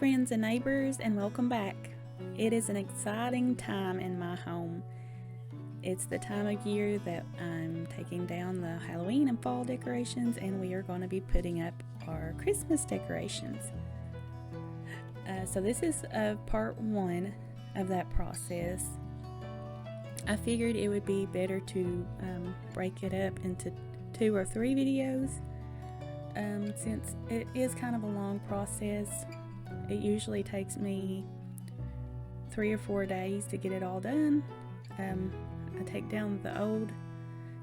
friends and neighbors, and welcome back. It is an exciting time in my home. It's the time of year that I'm taking down the Halloween and fall decorations, and we are going to be putting up our Christmas decorations. So this is part one of that process. I figured it would be better to break it up into 2 or 3 videos since it is kind of a long process. It usually takes me 3 or 4 days to get it all done. I take down the old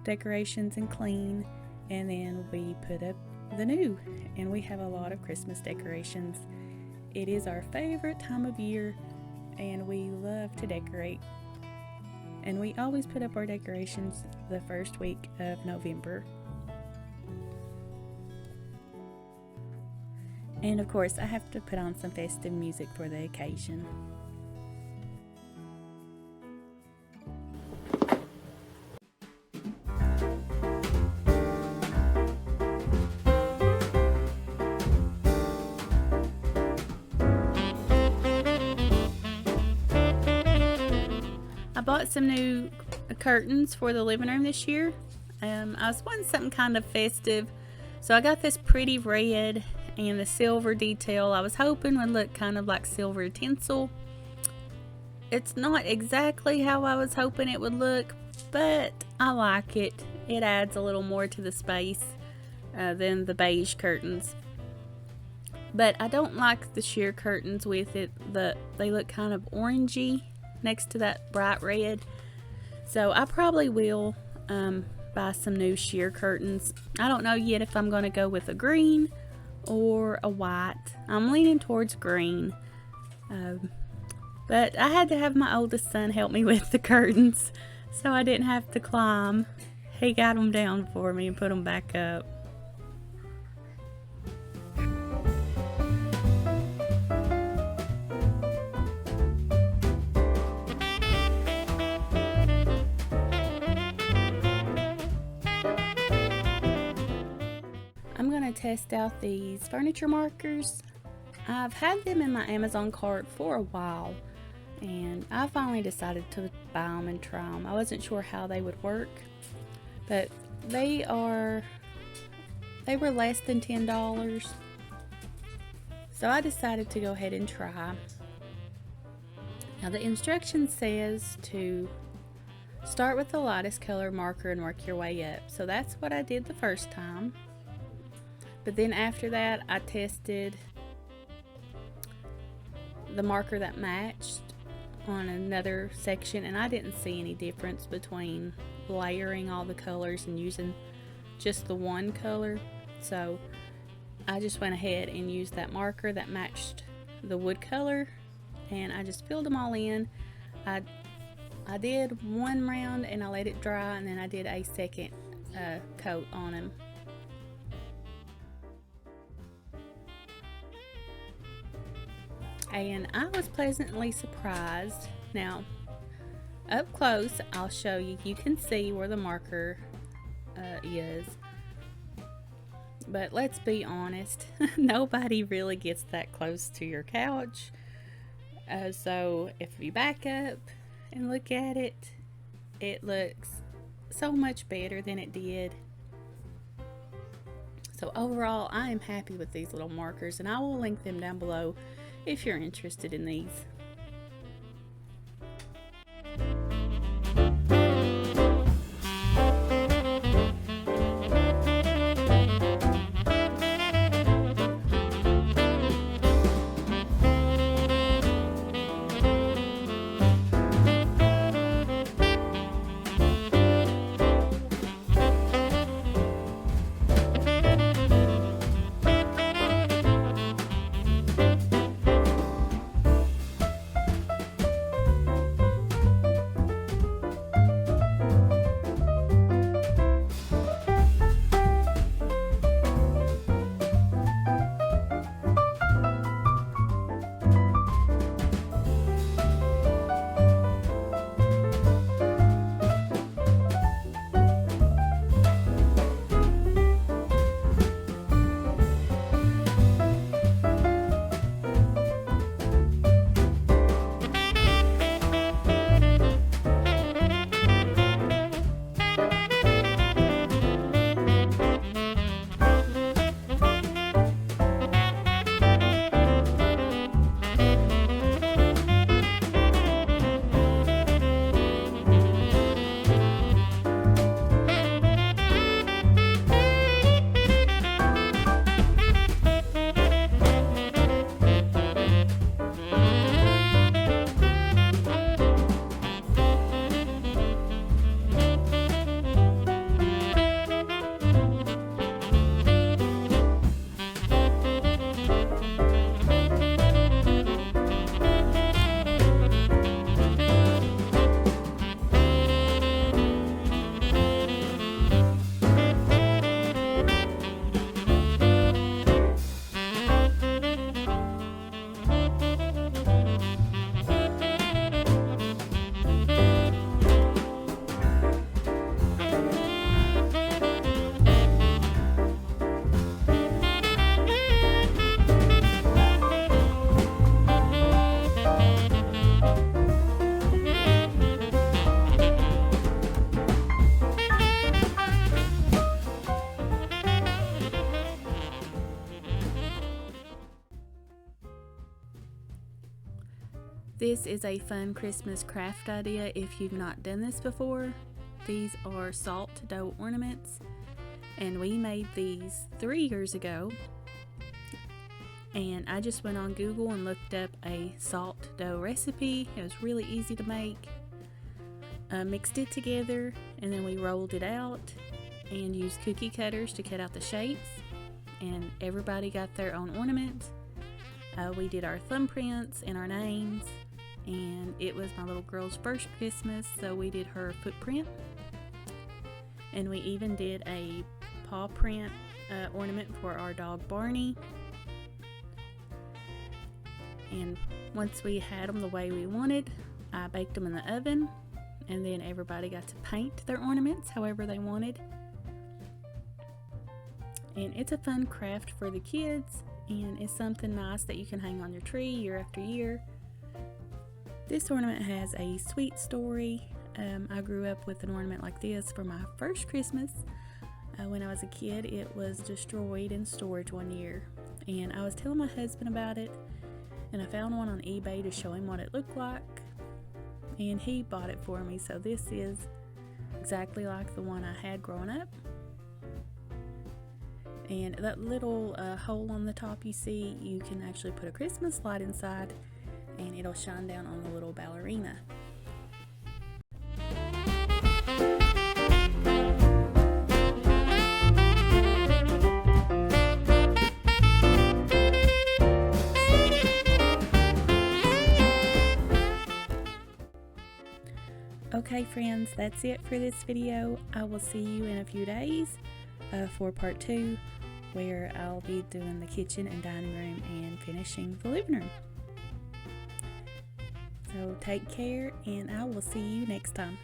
decorations and clean, and then we put up the new, and we have a lot of Christmas decorations. It is our favorite time of year, and we love to decorate. And we always put up our decorations the first week of November. And of course, I have to put on some festive music for the occasion. I bought some new curtains for the living room this year. I was wanting something kind of festive, so I got this pretty red and the silver detail I was hoping would look kind of like silver tinsel. It's not exactly how I was hoping it would look, but I like it. It adds a little more to the space than the beige curtains. But I don't like the sheer curtains with it. They look kind of orangey next to that bright red. So I probably will buy some new sheer curtains. I don't know yet if I'm going to go with a green or a white. I'm leaning towards green. But I had to have my oldest son help me with the curtains, so I didn't have to climb. He got them down for me and put them back up. I'm going to test out these furniture markers. I've had them in my Amazon cart for a while, and I finally decided to buy them and try them. I wasn't sure how they would work, but they were less than $10, so I decided to go ahead and try. Now the instruction says to start with the lightest color marker and work your way up, so that's what I did the first time. But then after that, I tested the marker that matched on another section, and I didn't see any difference between layering all the colors and using just the one color. So I just went ahead and used that marker that matched the wood color, and I just filled them all in. I did one round and I let it dry, and then I did a second coat on them. And I was pleasantly surprised. Now, up close, I'll show you. You can see where the marker is. But let's be honest, nobody really gets that close to your couch. So if you back up and look at it, it looks so much better than it did. So overall, I am happy with these little markers, and I will link them down below if you're interested in these. This is a fun Christmas craft idea if you've not done this before. These are salt dough ornaments, and we made these 3 years ago. And I just went on Google and looked up a salt dough recipe. It was really easy to make. Mixed it together, and then we rolled it out and used cookie cutters to cut out the shapes, and everybody got their own ornament. We did our thumbprints and our names, and it was my little girl's first Christmas, so we did her footprint, and we even did a paw print ornament for our dog Barney. And once we had them the way we wanted, I baked them in the oven, and then everybody got to paint their ornaments however they wanted. And it's a fun craft for the kids, and it's something nice that you can hang on your tree year after year. This ornament has a sweet story. I grew up with an ornament like this for my first Christmas. When I was a kid, it was destroyed in storage one year, and I was telling my husband about it, and I found one on eBay to show him what it looked like, and he bought it for me. So this is exactly like the one I had growing up. And that little hole on the top you see, you can actually put a Christmas light inside, and it'll shine down on the little ballerina. Okay friends, that's it for this video. I will see you in a few days for part 2, where I'll be doing the kitchen and dining room and finishing the living room. So take care, and I will see you next time.